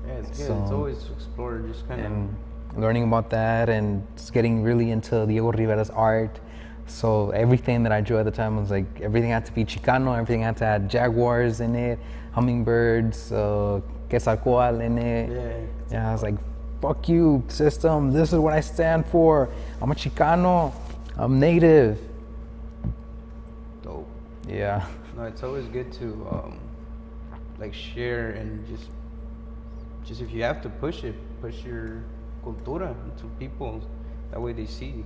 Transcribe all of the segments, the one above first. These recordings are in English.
Yeah, it's good. So, It's always to explore, just kind and learning about that and just getting really into Diego Rivera's art. So everything that I drew at the time was like everything had to be Chicano, everything had to have jaguars in it, hummingbirds, quetzalcoatl in it. Yeah, I was like, fuck you, system. This is what I stand for. I'm a Chicano. I'm native. dope. Yeah. No, it's always good to like share and just if you have to push it, push your cultura to people. That way they see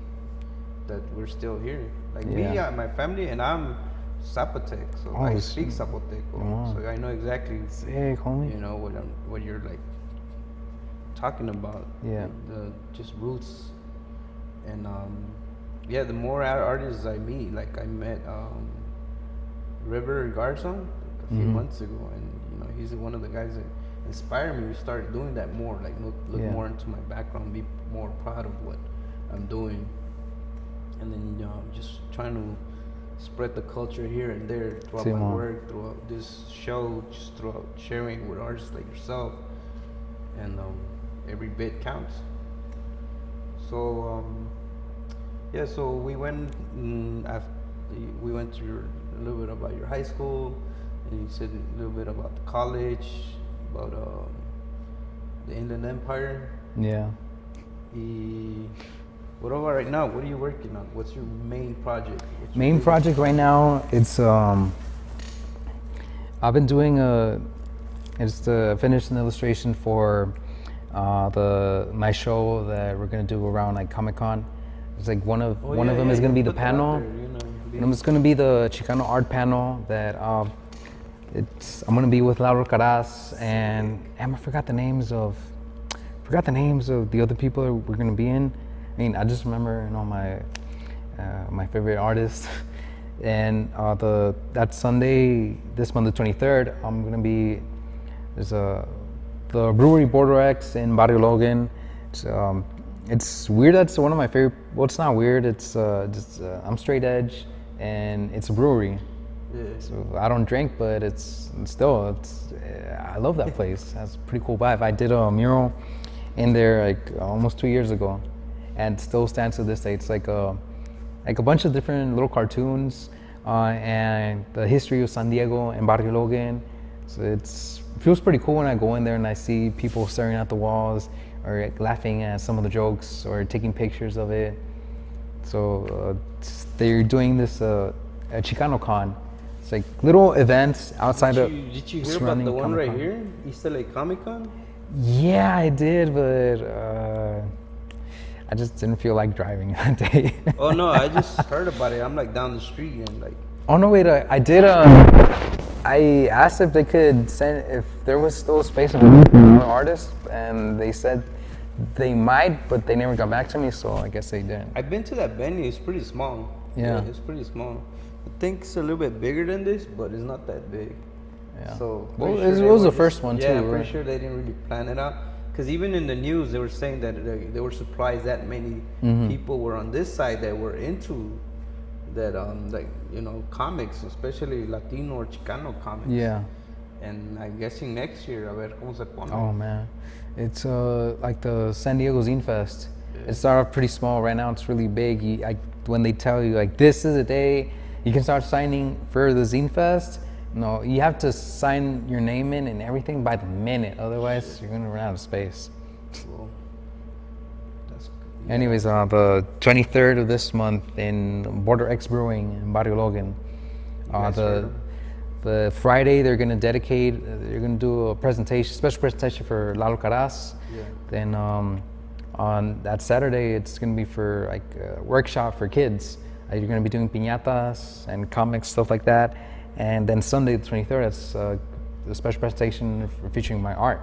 that we're still here. Like me, Yeah. my family, and I'm Zapotec, so Oh, I s- speak Zapoteco, come on. so I know exactly, Sick, homie. you know, what you're like talking about. Yeah. The just roots, and yeah, the more artists I meet, like I met River Garzon a few months ago, and you know he's one of the guys that inspired me to start doing that more. Like look Yeah. more into my background, be more proud of what I'm doing, and then just trying to spread the culture here and there throughout my Simón. work, throughout this show, just throughout sharing with artists like yourself, and every bit counts. So yeah, so we went after we went through a little bit about your high school, and you said a little bit about the college, about the Inland Empire. Yeah. What about right now? What are you working on? What's your main project? What's your Main biggest project right now, it's I've been doing it's to finish an illustration for my show that we're gonna do around like Comic-Con. It's like one of them is gonna be the panel. One of them is gonna be the Chicano art panel that I'm gonna be with Laura Caraz and I forgot the names of the other people that we're gonna be in. I mean, I just remember, you know, my favorite artists. And that Sunday, this month, the 23rd, I'm gonna be the brewery Border X in Barrio Logan. It's weird. That's one of my favorite. Well, it's not weird. It's just I'm straight edge, and it's a brewery. Yeah. So I don't drink, but it's I love that place. That's a pretty cool vibe. I did a mural in there like almost 2 years ago, and still stands to this day. It's like a bunch of different little cartoons and the history of San Diego and Barrio Logan. So it feels pretty cool when I go in there and I see people staring at the walls or like, laughing at some of the jokes or taking pictures of it. So they're doing this a Chicano Con. It's like little events outside Did you hear about the one right here, East LA Comic Con? Yeah, I did, but I just didn't feel like driving that day. Oh no, I just heard about it. I'm like down the street and like. Oh no, wait! I did. I asked if they could send if there was still space for more artists, and they said they might, but they never got back to me. So I guess they didn't. I've been to that venue. It's pretty small. Yeah. It's pretty small. I think it's a little bit bigger than this, but it's not that big. Yeah. So well, pretty sure it they was were the first one yeah, too. I'm Right? pretty sure they didn't really plan it out. Because even in the news, they were saying that they were surprised that many people were on this side that were into that, like, you know, comics, especially Latino or Chicano comics. Yeah. And I'm guessing next year, a ver cómo se pone. Oh man, it's like the San Diego Zine Fest. It started off pretty small. Right now, it's really big. When they tell you like this is the day you can start signing for the Zine Fest, no, you have to sign your name in and everything by the minute. Otherwise, you're gonna run out of space. Well, that's Anyways, the 23rd of this month in Border X Brewing in Barrio Logan. guys heard The Friday they're gonna do a presentation, special presentation for Lalo Caraz. Yeah. Then on that Saturday it's gonna be for like a workshop for kids. You're gonna be doing piñatas and comics, stuff like that. And then Sunday the 23rd, it's a special presentation featuring my art.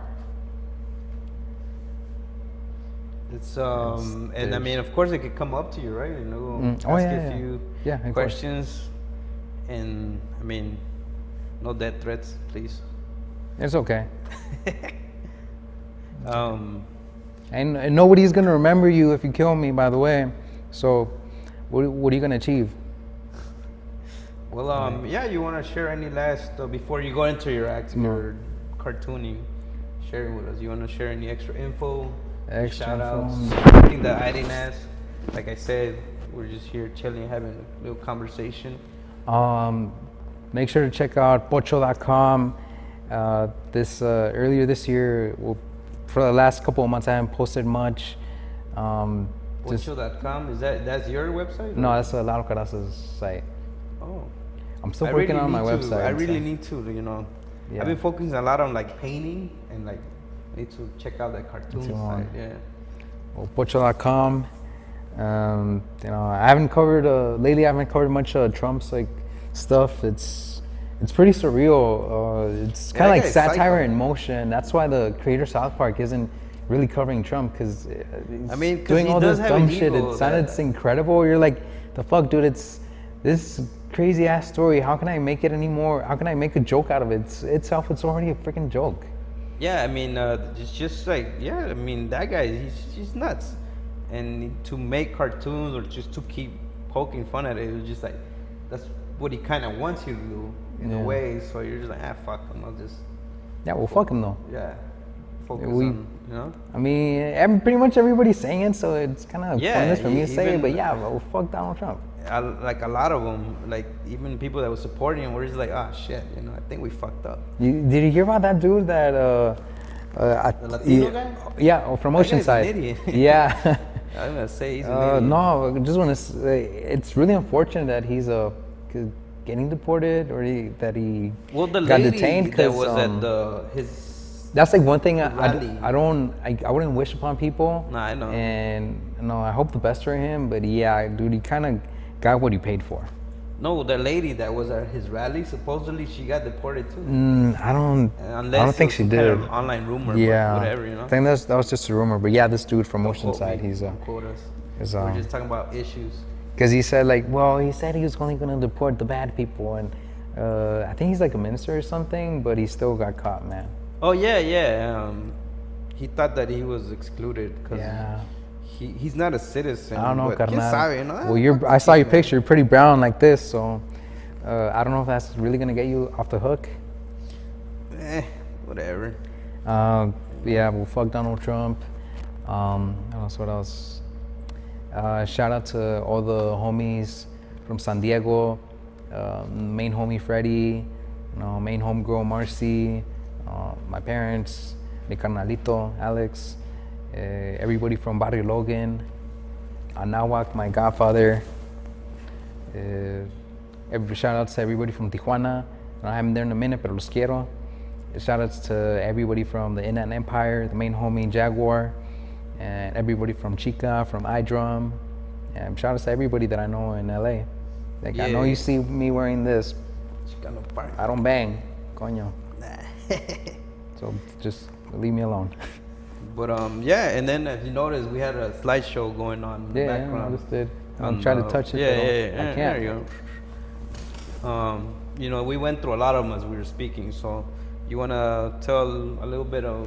It's and I mean, of course, they could come up to you, right? You know, ask Oh, you yeah, a yeah. few Yeah, of course. questions, and I mean, no death threats, please. It's okay. And And nobody's gonna remember you if you kill me, by the way. So, what are you gonna achieve? well, yeah, you want to share any last before you go into your act, your cartooning? share it with us. You want to share any extra info? Extra Shout outs? info. Anything that I didn't ask? Like I said, we're just here chilling, having a little conversation. Make sure to check out pocho.com. Earlier this year, for the last couple of months, I haven't posted much. Pocho.com, that's your website? No, that's Lalo Carrasco's site. Oh. I'm still working on my website. I really need to, Yeah. I've been focusing a lot on like painting and like I need to check out that cartoon side. Yeah. Well, pocho.com. I haven't covered lately. I haven't covered much Trump's like stuff. It's pretty surreal. It's kind of like satire in motion. That's why the creator of South Park isn't really covering Trump because he's doing all this dumb shit. It sounded incredible. You're like, the fuck, dude? It's this crazy ass story. How can I make it anymore? How can I make a joke out of it? It's already a freaking joke. Yeah, I mean, it's just like, yeah, I mean, that guy, he's nuts. And to make cartoons or just to keep poking fun at it, it was just like, that's what he kind of wants you to do in a way. So you're just like, fuck him, I'll just. Yeah, well, fuck him though. Yeah. Focus on, I mean, pretty much everybody's saying it, so it's kind of pointless for me to say it, but yeah, well, fuck Donald Trump. Like a lot of them, like even people that were supporting him were just like, shit, I think we fucked up. Did you hear about that dude that the Latino guy? Yeah, from Oceanside. An idiot. Yeah. I'm gonna say he's an idiot. No, I just want to say it's really unfortunate that he's getting deported or that he got detained because that was at his. That's like one thing I wouldn't wish upon people. Nah, I know. And I hope the best for him. But yeah, dude, he kind of got what he paid for. No, the lady that was at his rally, supposedly she got deported too. I don't think she did. Kind of online rumor, yeah, whatever, I think that was just a rumor. But yeah, this dude from Oceanside, we're just talking about issues. Because he said he said he was only going to deport the bad people, and I think he's like a minister or something, but he still got caught, man. Oh yeah. He thought that he was excluded because he's not a citizen. I don't know, carnal. Well, I saw your picture. You're pretty brown like this, so I don't know if that's really gonna get you off the hook. Whatever. Yeah, well, fuck Donald Trump. What else? Shout out to all the homies from San Diego. Main homie Freddie, main homegirl Marcy. My parents, mi carnalito, Alex, everybody from Barrio Logan, Anahuac, my godfather. Shout outs to everybody from Tijuana. I haven't been there in a minute, pero los quiero. Shout outs to everybody from the Inland Empire, the main homie Jaguar, and everybody from Chica, from iDrum. And shout outs to everybody that I know in LA. Like, I know you see me wearing this. I don't bang, coño. So just leave me alone. But and then as you notice, we had a slideshow going on in the background. I noticed it. I'm trying to touch it. Yeah. I can't. There you go. We went through a lot of them as we were speaking. So you want to tell a little bit of?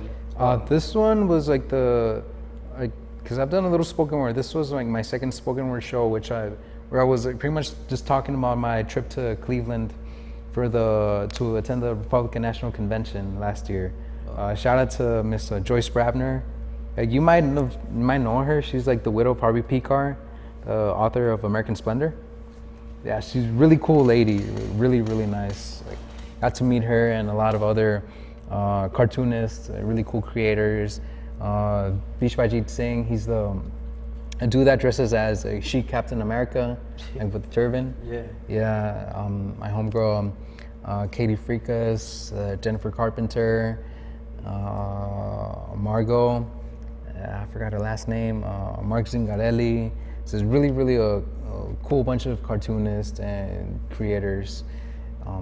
This one was like because I've done a little spoken word. This was like my second spoken word show, where I was pretty much just talking about my trip to Cleveland to attend the Republican National Convention last year. Shout out to Miss Joyce Brabner. You might know her. She's like the widow of Harvey P. Carr, the author of American Splendor. Yeah, she's a really cool lady. Really, really nice. Got to meet her and a lot of other cartoonists, really cool creators. Vishwajit Singh, he's a dude that dresses as a chic Captain America, like with the turban. Yeah. My homegirl, Katie Freekas, Jennifer Carpenter, Margot, I forgot her last name, Mark Zingarelli. So it's really, really a cool bunch of cartoonists and creators. I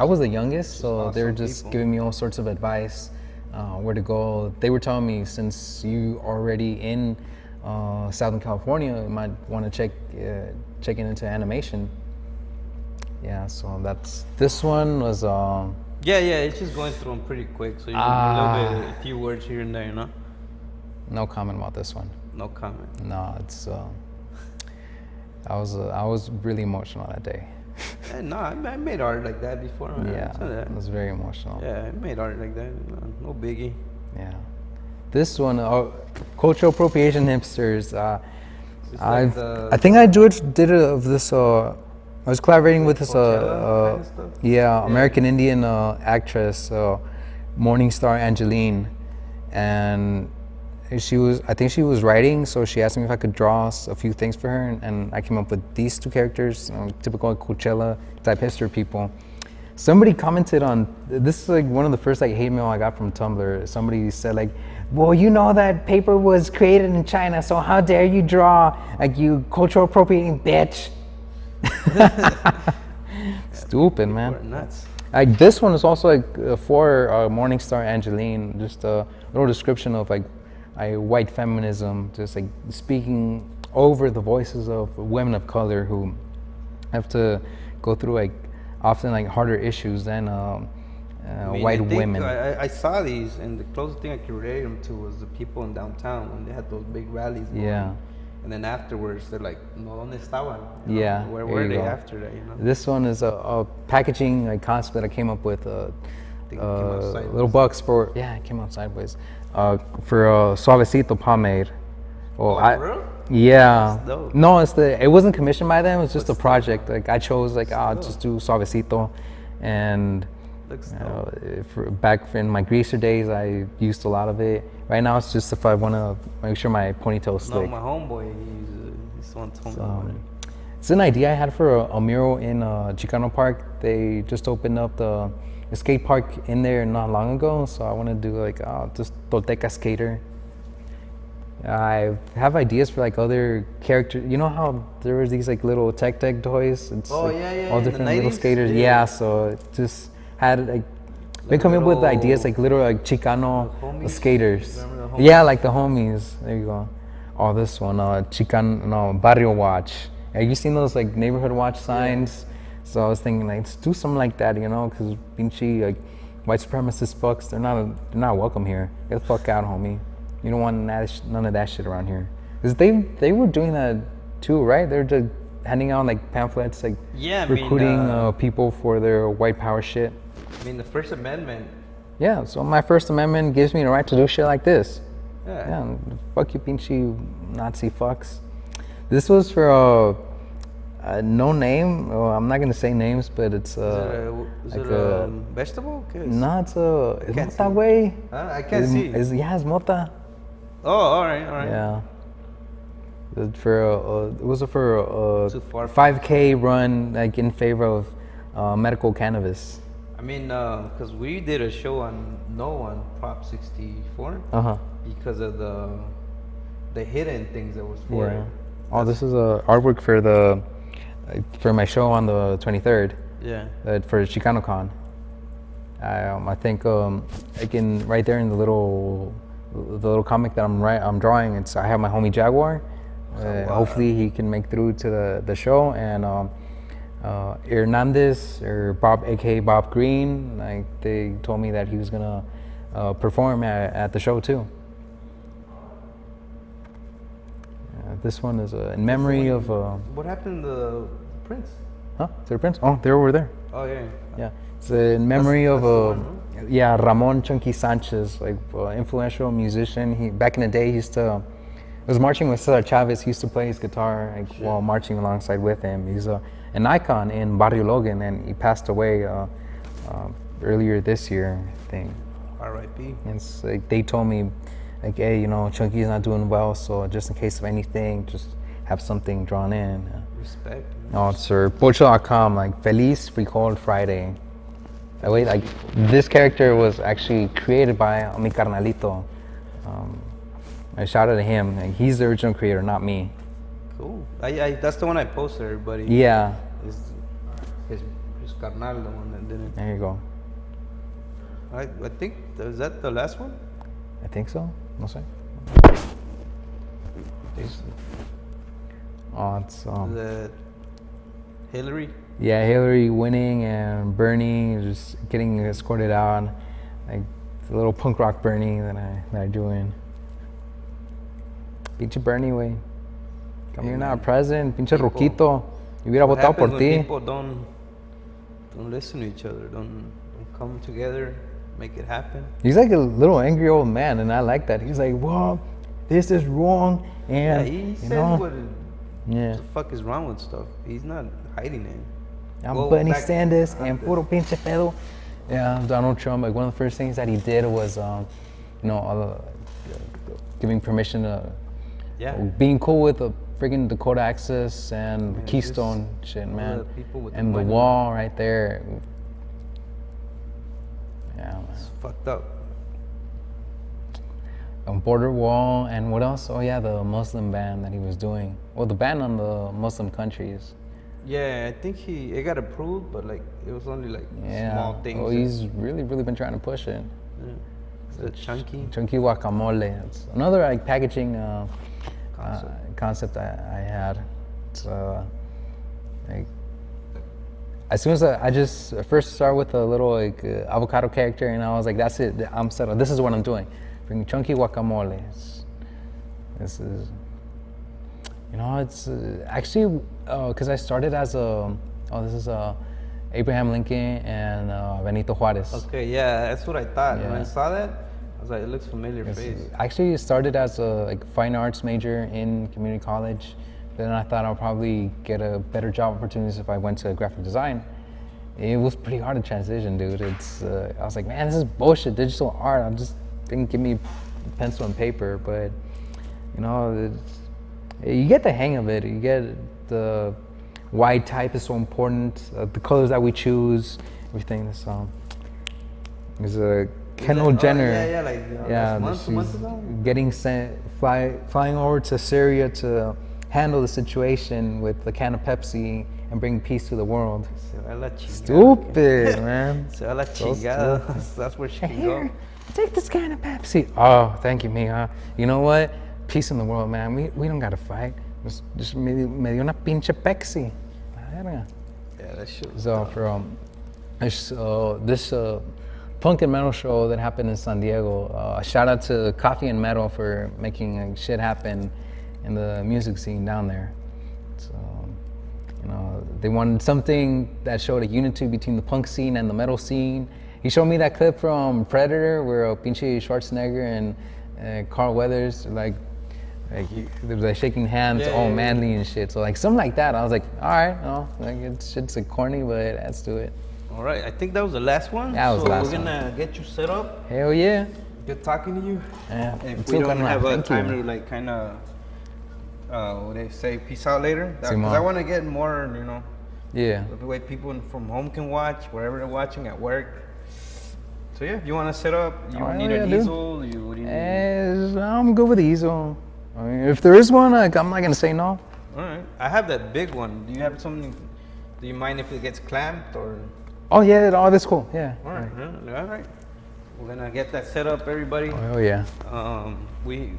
was the youngest, so they were just giving me all sorts of advice, where to go. They were telling me, since you already in Southern California, you might want to check into animation. Yeah, so this one was. It's just going through them pretty quick, so you a few words here and there, No comment about this one. No comment. No, it's. I was really emotional that day. No, I made art like that before. Man. Yeah, it was very emotional. Yeah, I made art like that. No biggie. Yeah. This one, cultural appropriation hipsters. I think I did it of this. I was collaborating with this. Coachella kind of stuff? Yeah, American Indian actress, Morningstar Angeline, and I think she was writing, so she asked me if I could draw a few things for her, and I came up with these two characters, typical Coachella type hipster people. Somebody commented on this is like one of the first like hate mail I got from Tumblr. Somebody said like, well, you know that paper was created in China, so how dare you draw like you cultural appropriating bitch. Stupid, man. Nuts. Like this one is also like for Morningstar Angeline, just a little description of like white feminism, just like speaking over the voices of women of color who have to go through like often like harder issues than white women. I saw these, and the closest thing I could relate them to was the people in downtown when they had those big rallies going. Yeah. And then afterwards, they're like, "No, ¿dónde estaban?" Yeah. Where were they after that? This one is a packaging like concept that I came up with. Little bucks for it came out sideways. For Suavecito pomade. Well, for real? Yeah. That's dope. No, it wasn't commissioned by them. It's just a project. Like I chose like I'll just do Suavecito, and back in my greaser days, I used a lot of it. Right now, it's just if I want to make sure my ponytail is slick. No, my homeboy, he's one told me about it. It's an idea I had for a mural in Chicano Park. They just opened up the skate park in there not long ago, so I want to do like just Tolteca skater. I have ideas for like other characters. You know how there was these like little tech toys? It's all different little skaters. Yeah, so it just had like been coming up with ideas like little like Chicano skaters. Yeah, like the homies. There you go. Oh, this one, Chicano Barrio Watch. Have you seen those like neighborhood watch signs? So I was thinking like, let's do something like that, you know, because Pinchy like white supremacist fucks, they're not welcome here. Get the fuck out, homie. You don't want none of that shit around here. Cause they were doing that too, right? They're just handing out like pamphlets, like recruiting people for their white power shit. I mean, the First Amendment. Yeah, so my First Amendment gives me the right to do shit like this. Yeah. Fuck you, Pinchy Nazi fucks. This was for no name. Oh, I'm not gonna say names, but it's is it a vegetable? No, it's mota, way. I can't see. It's mota. Oh, all right. Yeah. It was for a 5K run, like in favor of medical cannabis. I mean, because we did a show on Prop 64 because of the hidden things that was for it. Oh, this is artwork for my show on the 23rd. Yeah. For ChicanoCon. I think like right there in the little comic that I'm drawing. I have my homie Jaguar. Hopefully he can make through to the show, and Hernandez or Bob, aka Bob Green. Like they told me that he was gonna perform at the show too. This one is in memory of. What happened to the prince? Huh? To the prince? Oh, they're over there. Oh yeah. Yeah, it's in memory of Ramon Chunky Sanchez, like influential musician. He back in the day he used to was marching with Cesar Chavez. He used to play his guitar while marching alongside with him. He's an icon in Barrio Logan, and he passed away earlier this year, I think. R.I.P. And it's like they told me, like, hey, you know, Chunky's not doing well, so just in case of anything, just have something drawn in. Respect. No, it's Pocho.com, like Feliz Frijol Friday. That way, like, this character was actually created by mi carnalito. I shout out to him. Like, he's the original creator, not me. Cool. That's the one I posted, everybody. Yeah. His carnal, the one that did it. There you go. I think, is that the last one? I think so. No sé. Oh, it's the Hillary. Yeah, Hillary winning and Bernie just getting escorted out, like the little punk rock Bernie that I'm doing. Pinche Bernie, way. Come here now, president. Pinche Roquito. Yo hubiera What votado happens por when ti. people don't listen to each other, don't come together, make it happen? He's like a little angry old man, and I like that. He's like, well, this is wrong, Yeah, and he you says know, what yeah. the fuck is wrong with stuff. He's not hiding it. I'm Well, Bernie back- Sanders and puro pinche pedo. Yeah, Donald Trump. Like one of the first things that he did was, giving permission to, Yeah. being cool with the friggin' Dakota Access and Man, Keystone just shit, all man. the people with the And the money. wall right there. Yeah, man. It's fucked up. A border wall, and what else? Oh yeah, the Muslim ban that he was doing. Well, the ban on the Muslim countries. Yeah, I think it got approved, but like it was only like Yeah. small things. Oh, he's really been trying to push it. Yeah. The chunky Chunky guacamole. It's another like packaging concept. concept I had. So, like, as soon as I just first start with a little like avocado character, and I was like, that's it. I'm settled. This is what I'm doing. Bring chunky guacamole. This is, you know, it's actually because I started as this is Abraham Lincoln and Benito Juarez. Okay, yeah, that's what I thought. When I Yeah. saw that, I was like, it looks familiar face. Actually, it started as a like fine arts major in community college. Then I thought I'll probably get a better job opportunities if I went to graphic design. It was pretty hard to transition, dude. I was like, man, this is bullshit. Digital art. I'm just thinking, give me pencil and paper. But you know, you get the hang of it. You get the why type is so important. The colors that we choose, everything. So there's a Kendall Jenner. Yeah, like Yeah, months she's ago. getting flying over to Syria to handle the situation with the can of Pepsi and bring peace to the world. Se va la chingada. Stupid, man. Se va la So chingada. stupid. That's where she can Here, go. take this can of Pepsi. Oh, thank you, mija. You know what? Peace in the world, man. We don't gotta fight. Just me dio una pinche Pepsi. La verga. Yeah, that shit. was So tough. from this punk and metal show that happened in San Diego, shout out to Coffee and Metal for making shit happen in the music scene down there. So, you know, they wanted something that showed a unity between the punk scene and the metal scene. He showed me that clip from Predator where pinche Schwarzenegger and Carl Weathers they were like shaking hands, Yeah, all yeah, manly and shit. So like something like that, I was like, all right, no, like it's like corny, but let's do it. All right, I think that was the last one. Yeah, that was so the last we're gonna get you set up. Hell yeah. Good talking to you. Yeah. If It's we so don't kinda- have a thank time you. to like kind of, what they say, peace out later. Because Simon. I want to get more, you know, Yeah. the way people from home can watch, wherever they're watching, at work. So yeah, if you want to set up, you Oh, need yeah, an dude. easel, what do you need? I'm good with the easel. I mean, if there is one, like, I'm not gonna say no. All right, I have that big one. Do you have something, do you mind if it gets clamped or? Oh yeah, that's cool. Yeah. All right, all right. We're gonna get that set up, everybody. Oh yeah. We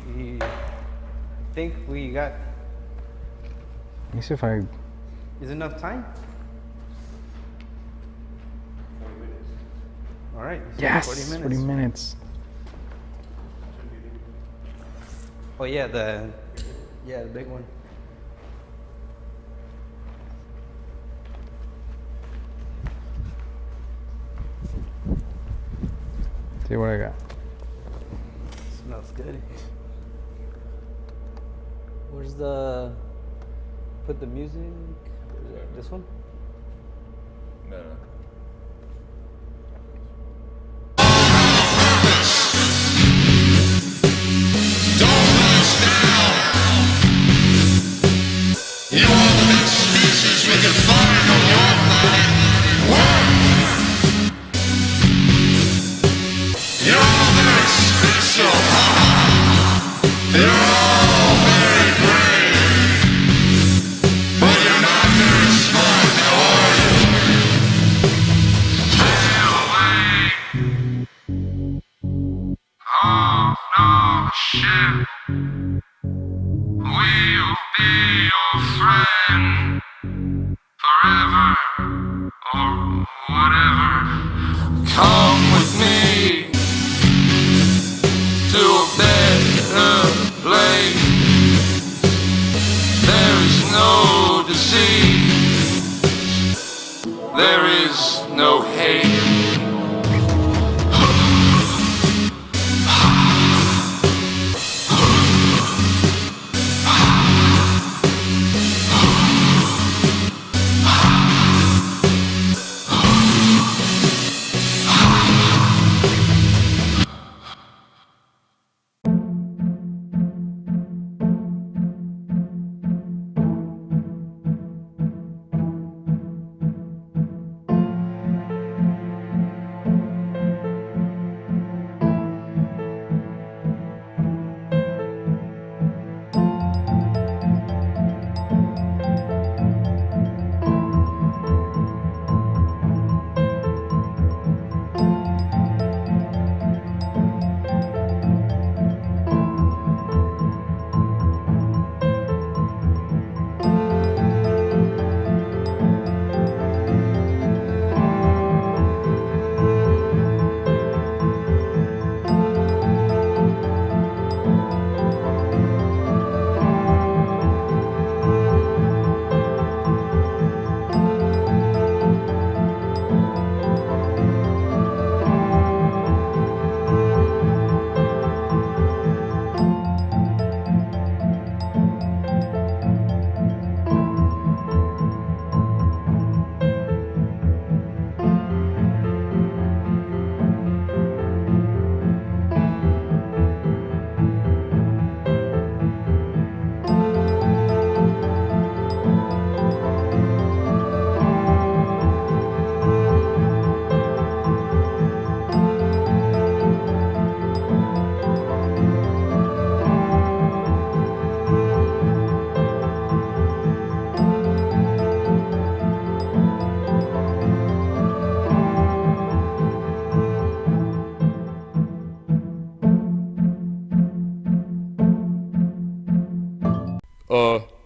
think we got, Let me see if I. is enough time? All right. so Yes. 40 minutes. Oh yeah, the big one. See what I got. Smells good. Where's the put the music? Where's it? This one? No. You're the best species we can find on your planet. You're very special. You're all very brave, but you're not very smart, now are you?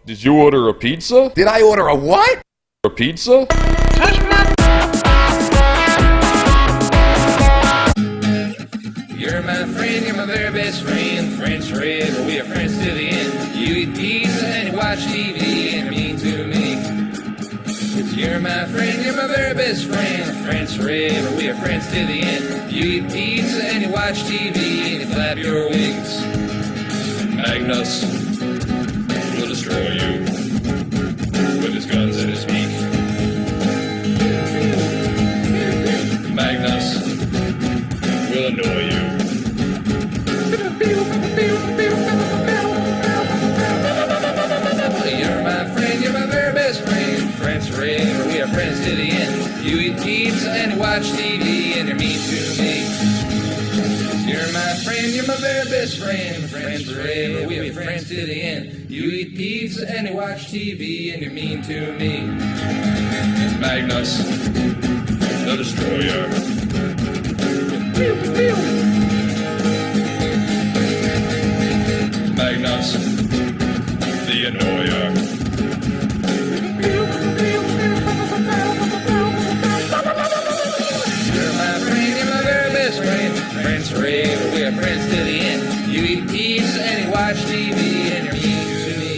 Did you order a pizza? Did I order a what? A pizza? You're my friend, you're my very best friend, French forever, we are friends to the end. You eat pizza and you watch TV and you're mean to me. 'Cause you're my friend, you're my very best friend, Friends forever, we are friends to the end. You eat pizza and you watch TV and you flap your wings. Magnus will destroy you with his guns and his beak. Magnus will annoy you. You're my friend, you're my very best friend, friends forever, we are friends to the end. You eat pizza and you watch TV and you're mean to me. You're my friend, you're my very best friend, friends forever, we are friends to the end. You eat pizza and you watch TV and you're mean to me. Magnus, the destroyer. Magnus, the annoyer. You're my friend, you're my very best friend, friends forever, we are friends to the end. You eat pizza and you watch TV and you're mean to me.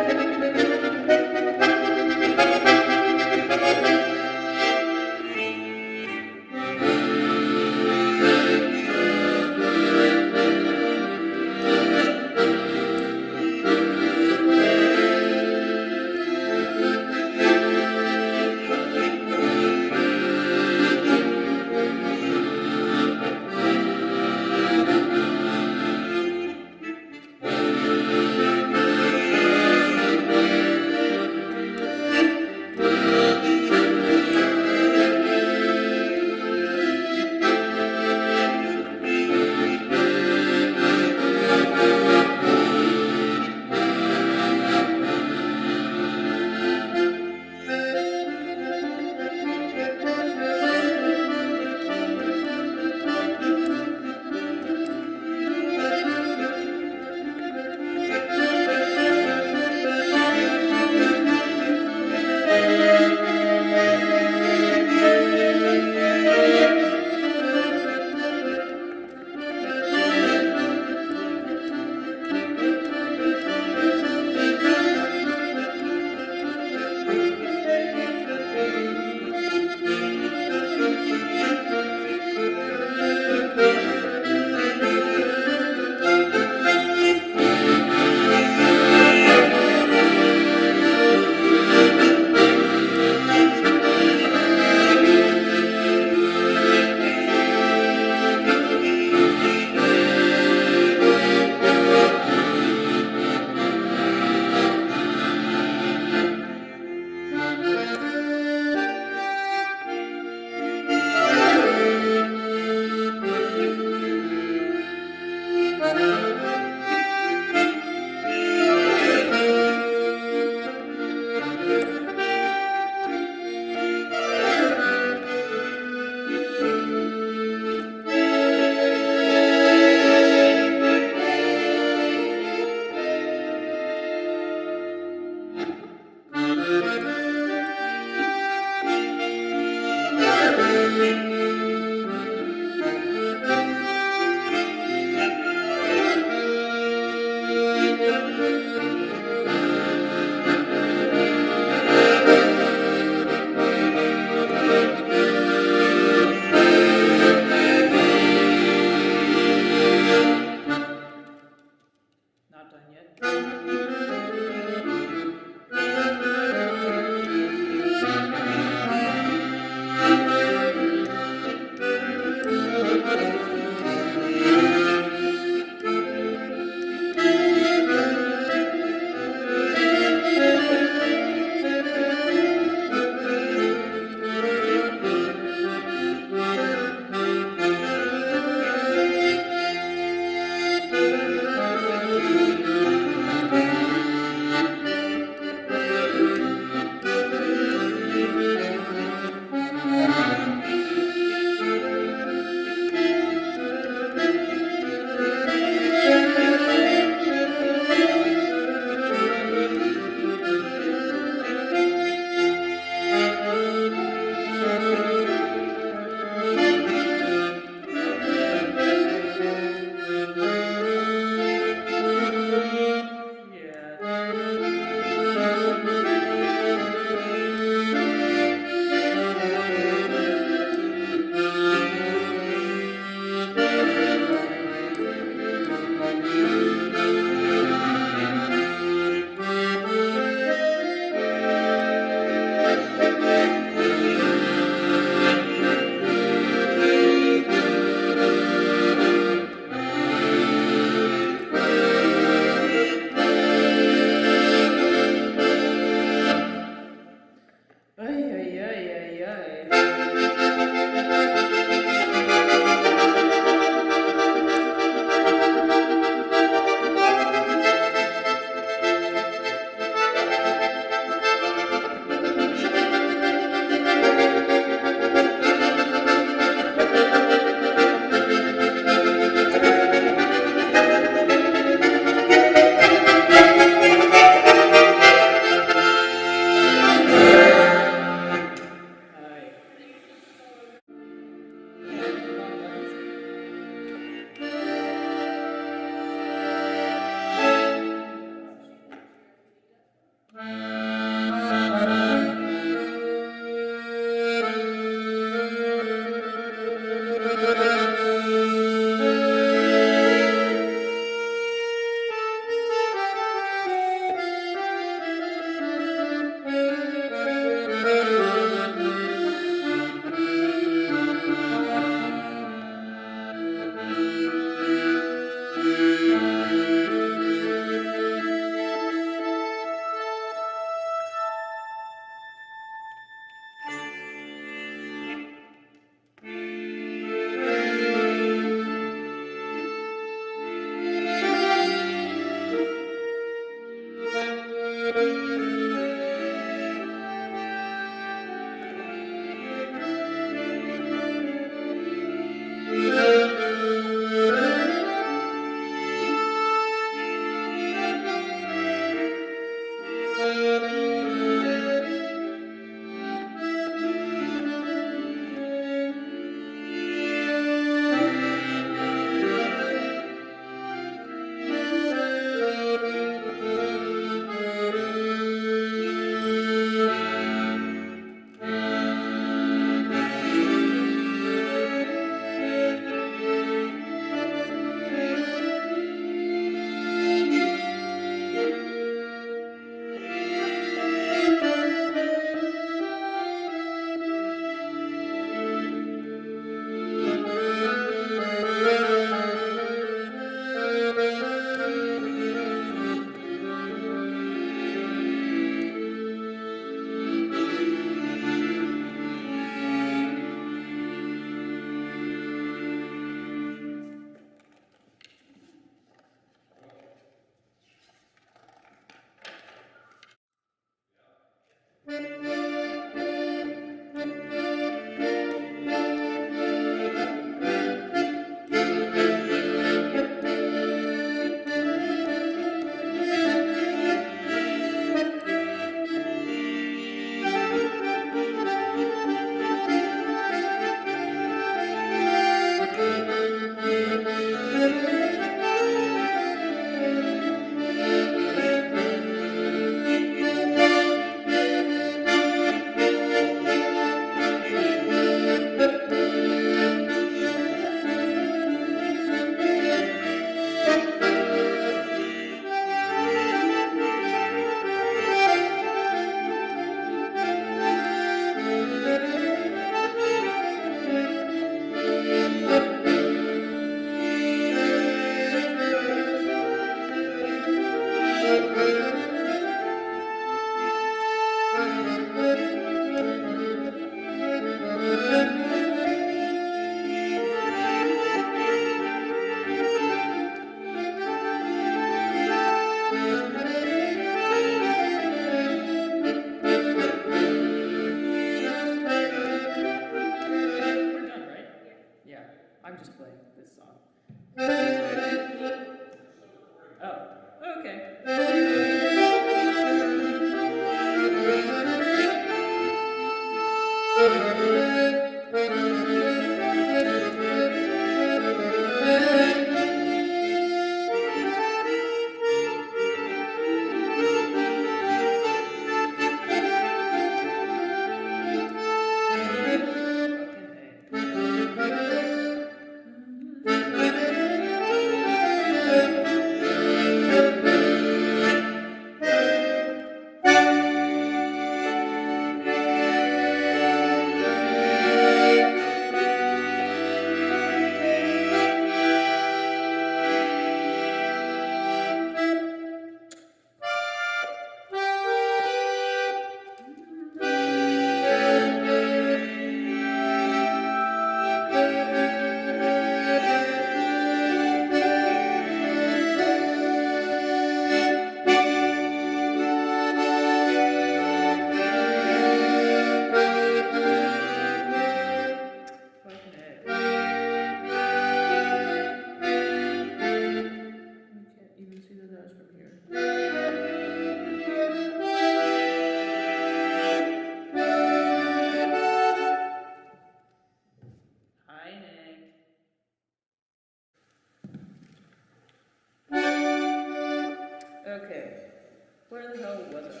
Where the hell was I?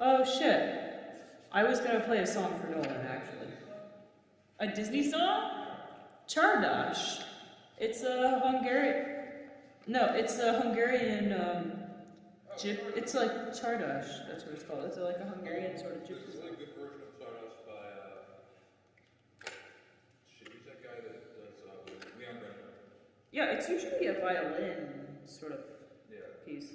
Oh shit. I was gonna play a song for Nolan, actually. A Disney song? Chardash. It's a Hungarian. No, it's a Hungarian. It's like Chardash. That's what it's called. It's like a Hungarian sort of gypsy. This is a good version of Stardust by, shit, who's that guy that does, Leon Brennan? Yeah, it's usually a violin sort of piece.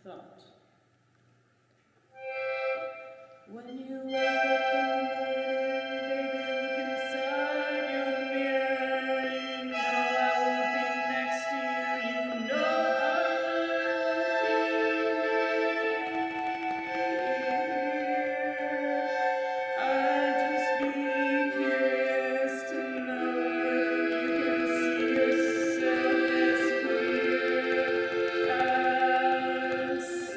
thought. When you wake up in the morning, baby, look inside your mirror. You know I will be next to you. You know I'll just be curious to know if you can see yourself as clear as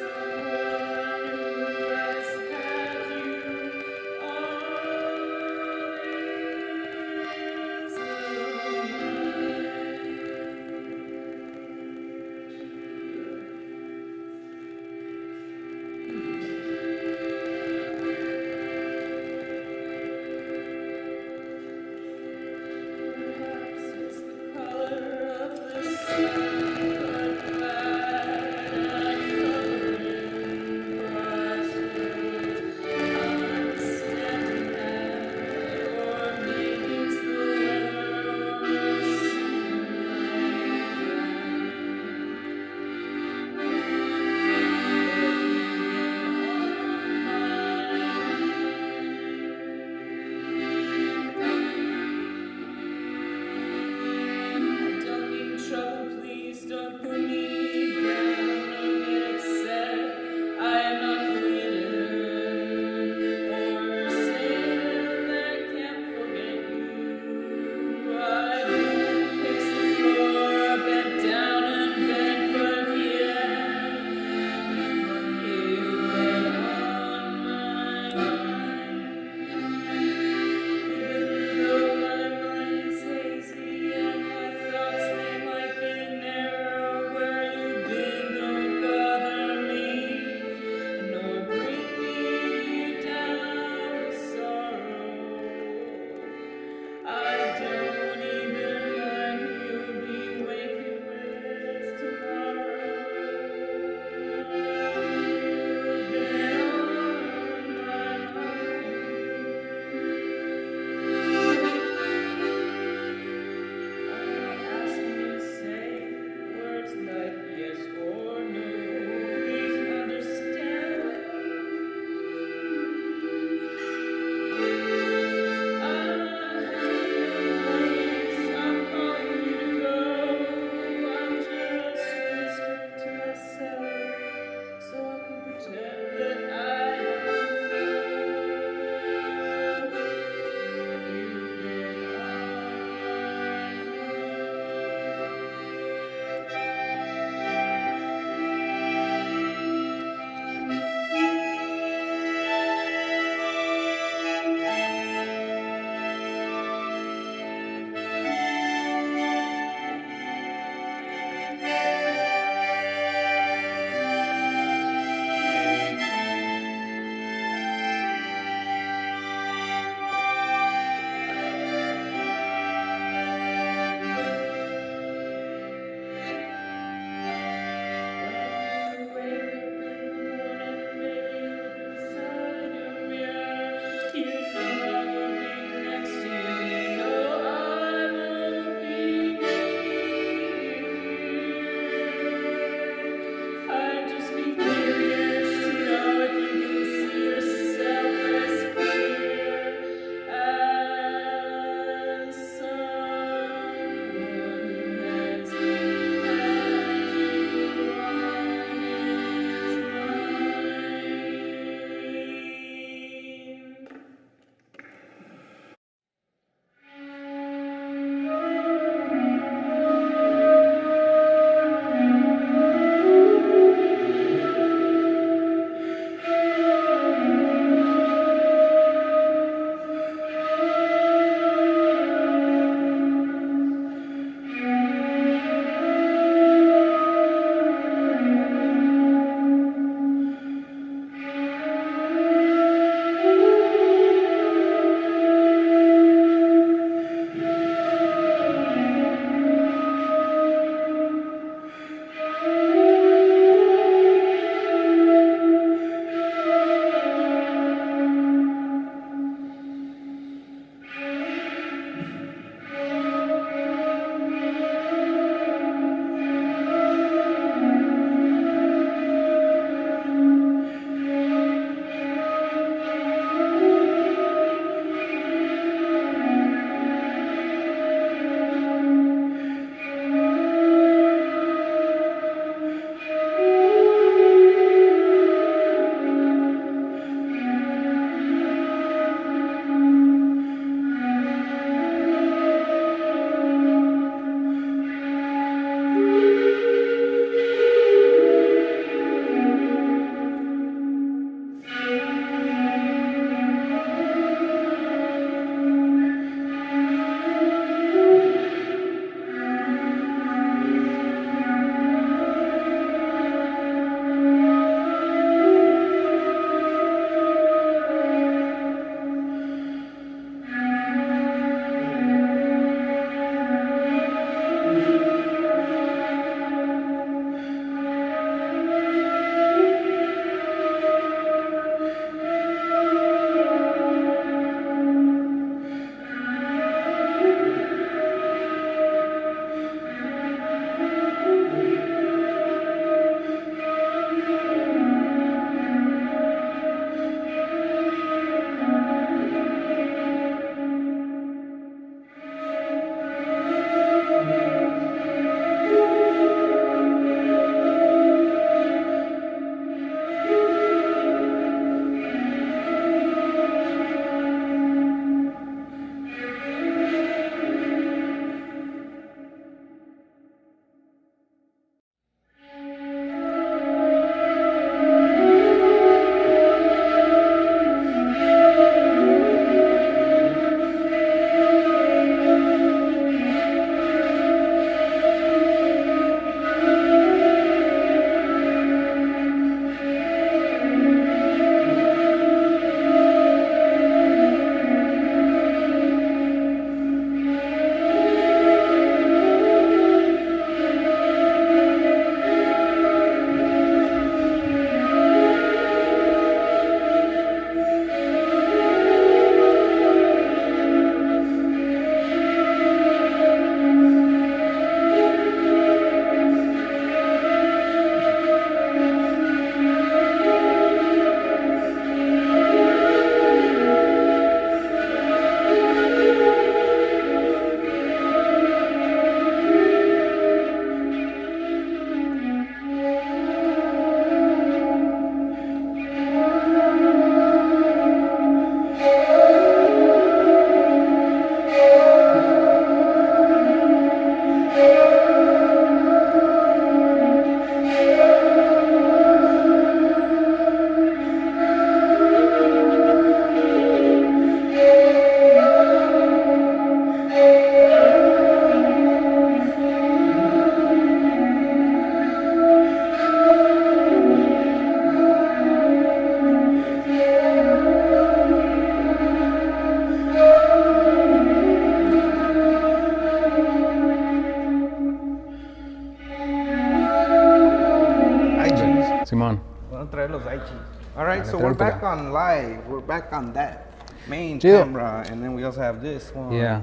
Vamos a traer los aichis. All right, so Traer we're para back acá. on live. We're back on that main Chill. camera, and then we also have this one. Yeah.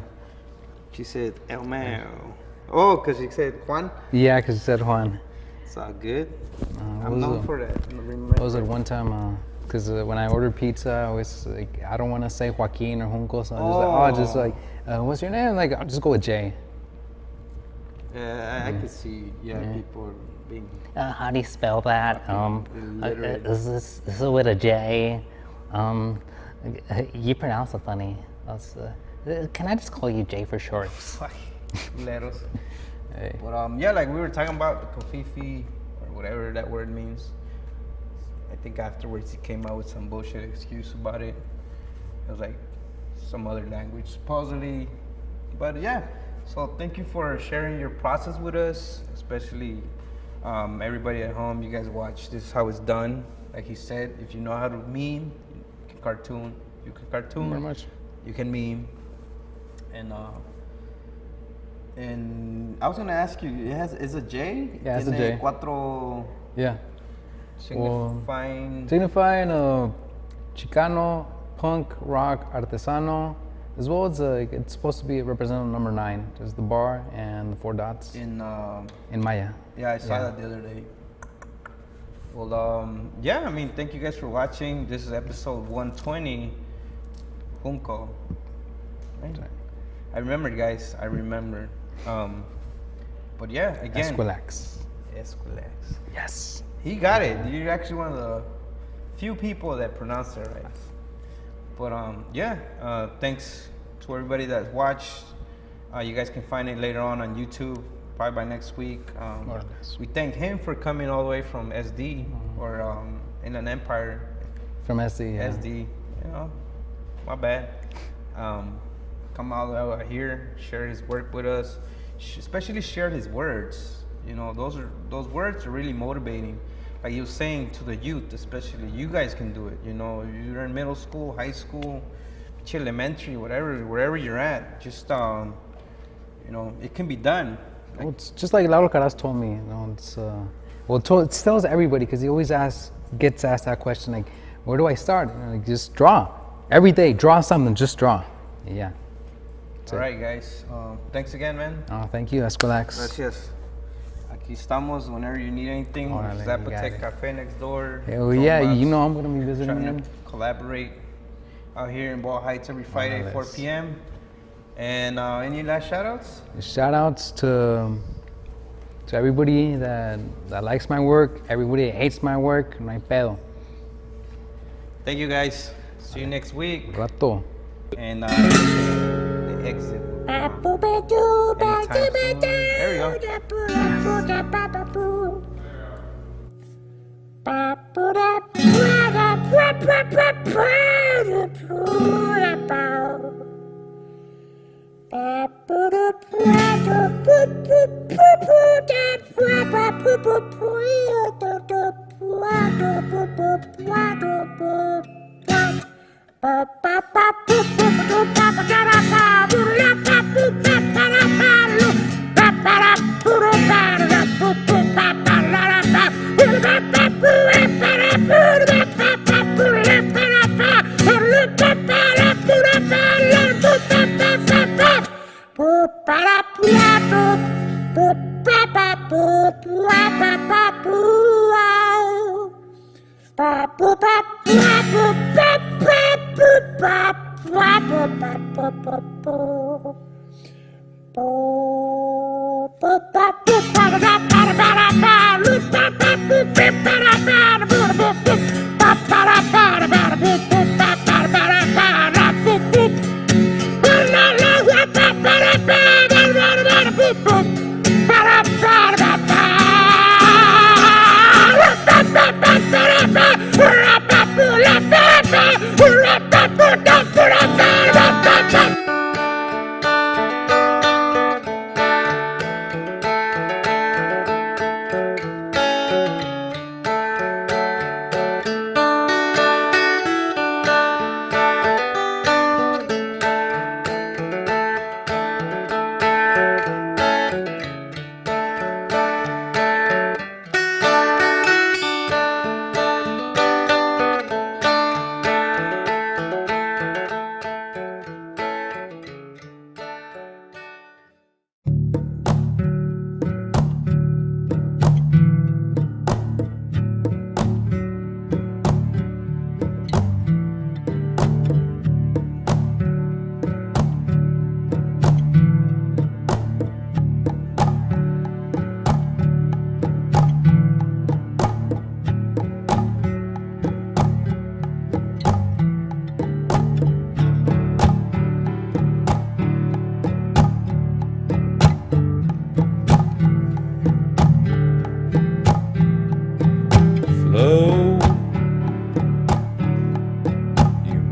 She said El Mao. Oh, because she said Juan. Yeah, because you said Juan. It's all good. what I'm was known it? for that. What was it one time? Because when I ordered pizza, I was like, I don't want to say Joaquin or Junco, so I was just like, what's your name? Like, I'll just go with Jay. Yeah, I could see. Yeah, people are being. How do you spell that? illiterate. Is this with a J? You pronounce it funny. Can I just call you Jay for short? Leros. Hey. But yeah, like we were talking about the kofifi or whatever that word means. I think afterwards he came out with some bullshit excuse about it. It was like some other language supposedly. But yeah, so thank you for sharing your process with us, especially everybody at home. You guys watch this how it's done. Like he said, if you know how to meme, you can cartoon. You can cartoon. Very much. You can meme. And I was gonna ask you, it's a J? Yeah, it's a Tiene J. Cuatro Yeah. signifying. Signifying Chicano, punk, rock, artesano, as well as it's supposed to be representing number 9. There's the bar and the 4 dots In Maya. yeah, I saw that the other day. Well, yeah, I mean, thank you guys for watching. This is episode 120, Junco. Right? I remember, guys. I remember. But yeah, again. Eskwilax. Eskwilax. Yes. He got it. You're actually one of the few people that pronounce it right. But yeah, thanks to everybody that watched. You guys can find it later on YouTube, probably by next week. More or less. We thank him for coming all the way from SD or Inland Empire, From SD. Yeah. SD. You know, my bad. Come all the way out here, share his work with us, especially share his words. You know, those words are really motivating. Like you were saying to the youth, especially, you guys can do it. You know, if you're in middle school, high school, elementary, whatever, wherever you're at, just you know, it can be done. Well, it's just like Lauro Caras told me. You know, it's it tells everybody because he always gets asked that question like, where do I start? You know, like, just draw every day. Draw something. Just draw. Yeah. All right, guys. Thanks again, man. Thank you, Eskwilax. Gracias. Aquí estamos whenever you need anything. Órale, Zapotec you got Cafe next door. Oh yeah, Jonas, you know I'm gonna be visiting trying him. to collaborate out here in Ball Heights every Friday at 4 Órales. p.m. And any last shout outs? Shout outs to everybody that likes my work, everybody that hates my work, no hay pedo. Thank you, guys. See you next week. Rato. And the exit. Anytime soon. There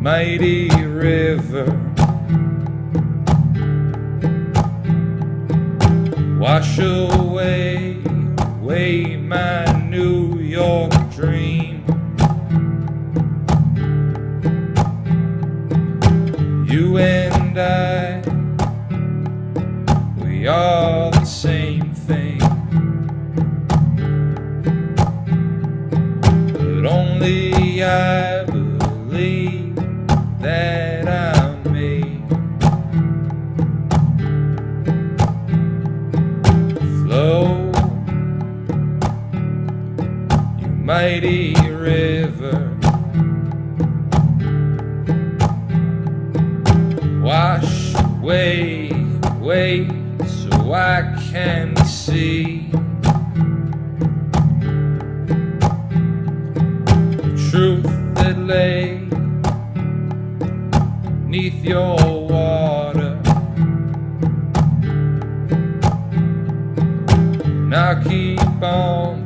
mighty river. Wash away, away my New York dream. You and I, we are the same thing, but only I believe that I'm made. Flow, you mighty river. Wash away, away, so I can see the truth that lay beneath your water. And I'll keep on